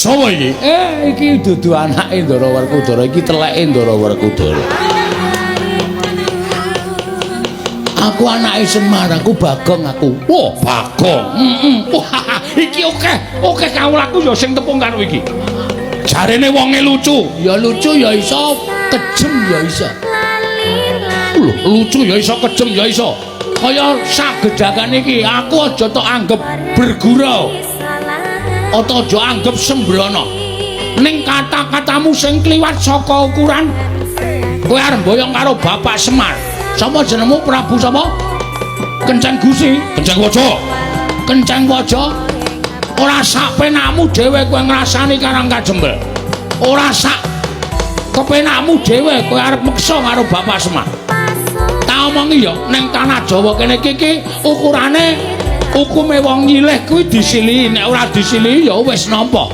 Sapa iki? Iki dudu anake Ndara Werkudara, iki teleke Ndara Werkudara. Aku anake Semar, aku Bagong aku. Wah, Bagong. Wah, iki oke kawulaku ya sing tepung karo iki. Jarene wonge lucu. Ya lucu ya iso, kejem ya iso. Lho, lucu ya iso, kejem ya iso. Kaya sagedakan iki aku aja tok anggap bergurau. Ata aja anggap sembrono. Ning kata-katamu sing kliwat saka ukuran kowe arep mboyong karo Bapak Semar. Sapa jenengmu Prabu sapa? Kenceng Gusi, Kenceng Waja. Kenceng Waja. Ora sak penakmu dhewe kowe ngrasani Karang Kajembel. Ora sak kepenakmu dhewe kowe arep meksa karo Bapak Semar. Tak omongi ya ning tanah Jawa kene iki ukurane hukume wong nyilih kuwi disilihi, nek ora disilihi ya wis nampa.